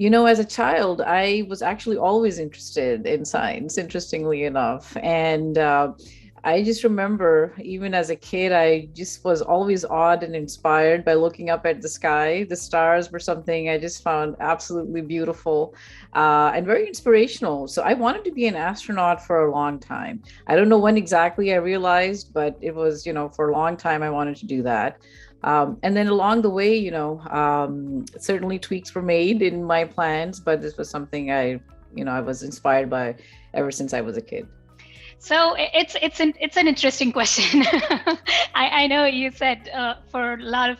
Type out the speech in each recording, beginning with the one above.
As a child, I was actually always interested in science, interestingly enough. And I just remember, even as a kid, I just was always awed and inspired by looking up at the sky. The stars were something I just found absolutely beautiful and very inspirational. So I wanted to be an astronaut for a long time. I don't know when exactly I realized, but it was, for a long time I wanted to do that. And then along the way, certainly tweaks were made in my plans, but this was something I was inspired by ever since I was a kid. So it's an interesting question. I know you said for a lot of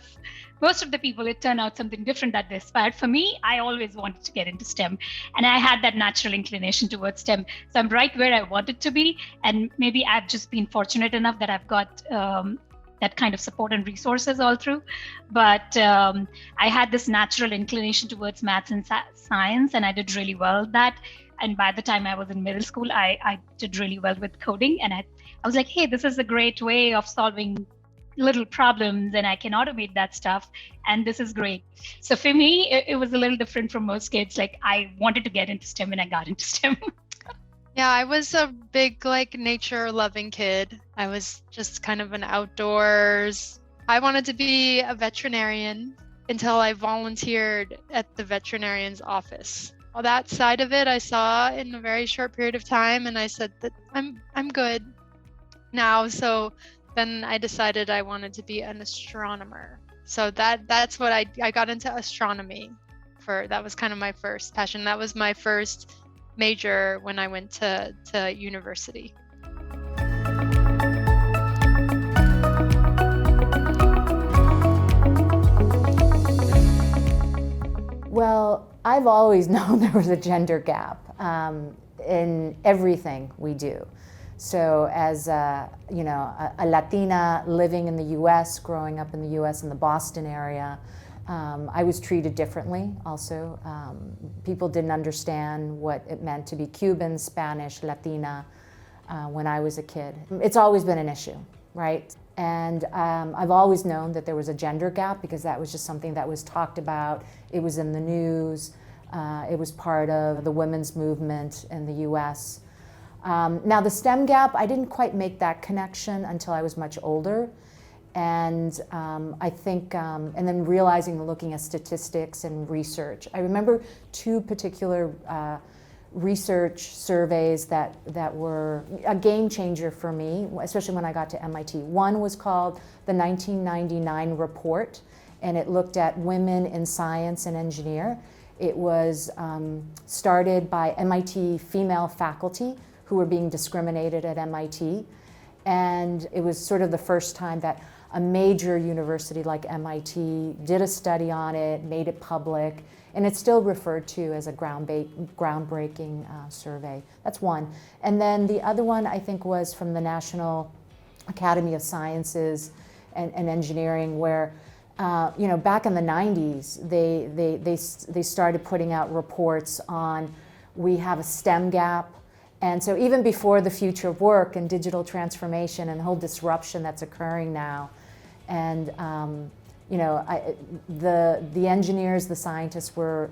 most of the people it turned out something different that they aspired. For me, I always wanted to get into STEM, and I had that natural inclination towards STEM. So I'm right where I wanted to be, and maybe I've just been fortunate enough that I've got that kind of support and resources all through. But I had this natural inclination towards maths and science, and I did really well at that. And by the time I was in middle school, I did really well with coding. And I was like, hey, this is a great way of solving little problems, and I can automate that stuff. And this is great. So for me, it was a little different from most kids. Like, I wanted to get into STEM and I got into STEM. Yeah, I was a big nature loving kid. I was just kind of an outdoors. I wanted to be a veterinarian until I volunteered at the veterinarian's office. All that side of it I saw in a very short period of time, and I said that I'm good now. So then I decided I wanted to be an astronomer. So that's what I got into astronomy for. That was kind of my first passion. That was my first major when I went to university. Well, I've always known there was a gender gap in everything we do. So as a Latina living in the U.S., growing up in the U.S. in the Boston area, I was treated differently also. People didn't understand what it meant to be Cuban, Spanish, Latina when I was a kid. It's always been an issue, right? And I've always known that there was a gender gap because that was just something that was talked about. It was in the news. It was part of the women's movement in the US. Now the STEM gap, I didn't quite make that connection until I was much older. And I think, and then realizing, looking at statistics and research. I remember two particular research surveys that were a game changer for me, especially when I got to MIT. One was called the 1999 report, and it looked at women in science and engineer. It was started by MIT female faculty who were being discriminated at MIT. And it was sort of the first time that a major university like MIT did a study on it, made it public, and it's still referred to as a groundbreaking survey. That's one. And then the other one, I think, was from the National Academy of Sciences and Engineering, where back in the 90s, they started putting out reports on, we have a STEM gap. And so even before the future of work and digital transformation and the whole disruption that's occurring now, and the engineers, the scientists were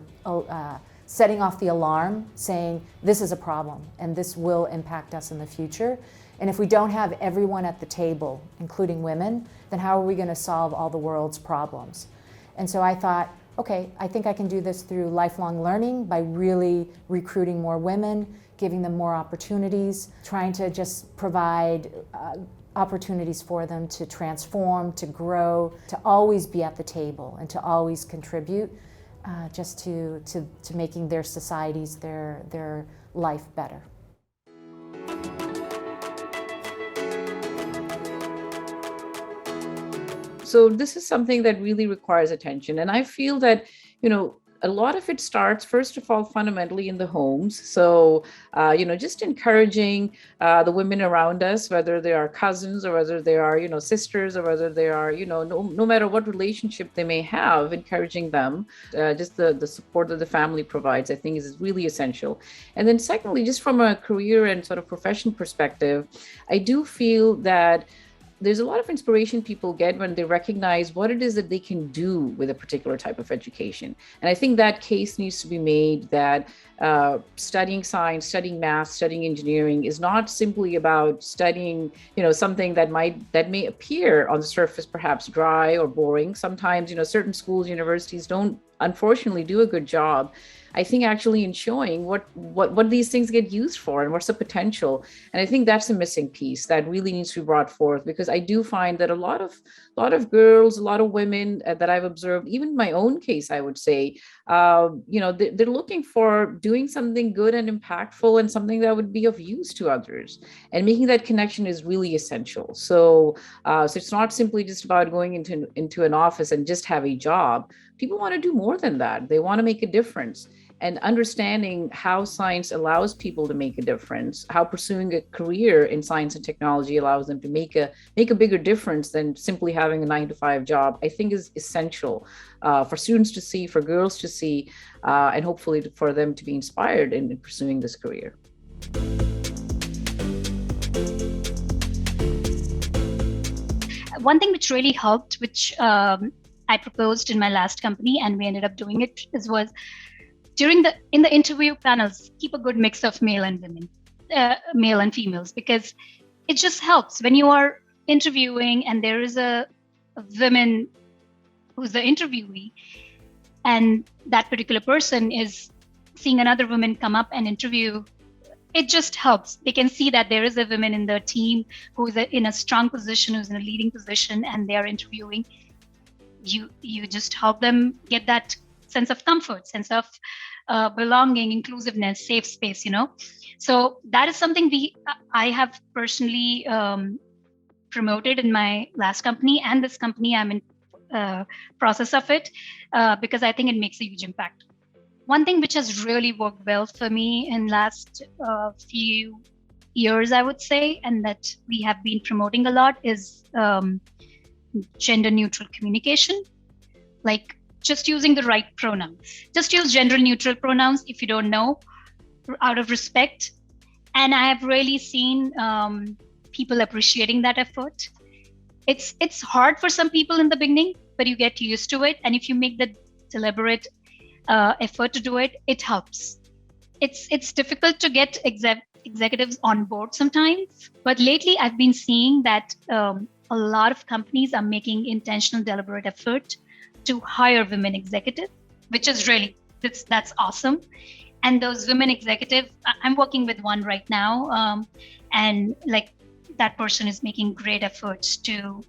setting off the alarm, saying this is a problem and this will impact us in the future. And if we don't have everyone at the table, including women, then how are we going to solve all the world's problems? And so I thought, okay, I think I can do this through lifelong learning by really recruiting more women, giving them more opportunities, trying to just provide opportunities for them to transform, to grow, to always be at the table and to always contribute just to making their societies, their life better. So this is something that really requires attention. And I feel that, a lot of it starts, first of all, fundamentally in the homes. So, just encouraging the women around us, whether they are cousins or whether they are, sisters, or whether they are, no matter what relationship they may have, encouraging them. Just the support that the family provides, I think, is really essential. And then secondly, just from a career and sort of profession perspective, I do feel that there's a lot of inspiration people get when they recognize what it is that they can do with a particular type of education. And I think that case needs to be made that studying science, studying math, studying engineering is not simply about studying, something that may appear on the surface perhaps dry or boring. Sometimes, certain schools, universities don't unfortunately do a good job, I think, actually in showing what these things get used for and what's the potential. And I think that's a missing piece that really needs to be brought forth, because I do find that a lot of girls, a lot of women that I've observed, even in my own case, I would say, they're looking for doing something good and impactful and something that would be of use to others. And making that connection is really essential. So it's not simply just about going into an office and just have a job. People want to do more than that. They want to make a difference. And understanding how science allows people to make a difference, how pursuing a career in science and technology allows them to make a bigger difference than simply having a 9-to-5 job, I think is essential for students to see, for girls to see, and hopefully for them to be inspired in pursuing this career. One thing which really helped, which I proposed in my last company, and we ended up doing it, was in the interview panels, keep a good mix of male and females, because it just helps when you are interviewing and there is a woman who's the interviewee, and that particular person is seeing another woman come up and interview. It just helps. They can see that there is a woman in the team who is in a strong position, who's in a leading position, and they are interviewing. You just help them get that sense of comfort, sense of belonging, inclusiveness, safe space, So that is something I have personally promoted in my last company, and this company I'm in process of it, because I think it makes a huge impact. One thing which has really worked well for me in last few years, I would say, and that we have been promoting a lot, is gender neutral communication. Like, just using the right pronouns. Just use gender neutral pronouns if you don't know, out of respect. And I have really seen people appreciating that effort. It's hard for some people in the beginning, but you get used to it. And if you make the deliberate effort to do it, it helps. It's difficult to get executives on board sometimes, but lately I've been seeing that a lot of companies are making intentional, deliberate effort to hire women executives, which is really, that's awesome. And those women executives, I'm working with one right now, and like that person is making great efforts to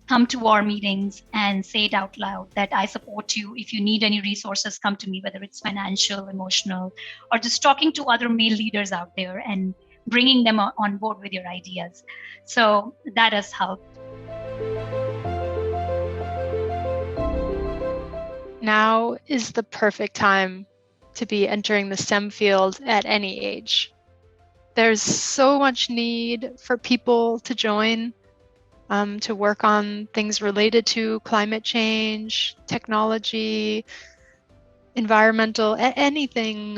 come to our meetings and say it out loud that I support you. If you need any resources, come to me, whether it's financial, emotional, or just talking to other male leaders out there and bringing them on board with your ideas. So that has helped. Now is the perfect time to be entering the STEM field at any age. There's so much need for people to join, to work on things related to climate change, technology, environmental, anything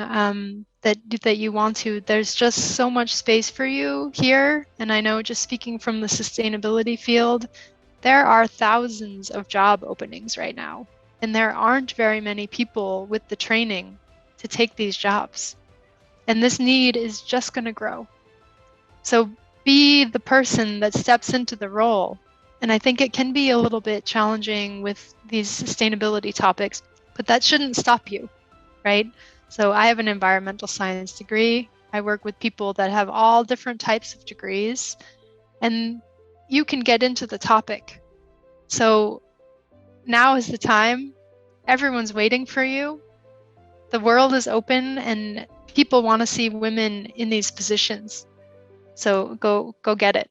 that you want to. There's just so much space for you here. And I know, just speaking from the sustainability field, there are thousands of job openings right now. And there aren't very many people with the training to take these jobs. And this need is just going to grow. So be the person that steps into the role. And I think it can be a little bit challenging with these sustainability topics, but that shouldn't stop you, right? So I have an environmental science degree. I work with people that have all different types of degrees, and you can get into the topic. So now is the time. Everyone's waiting for you. The world is open and people want to see women in these positions. So go get it.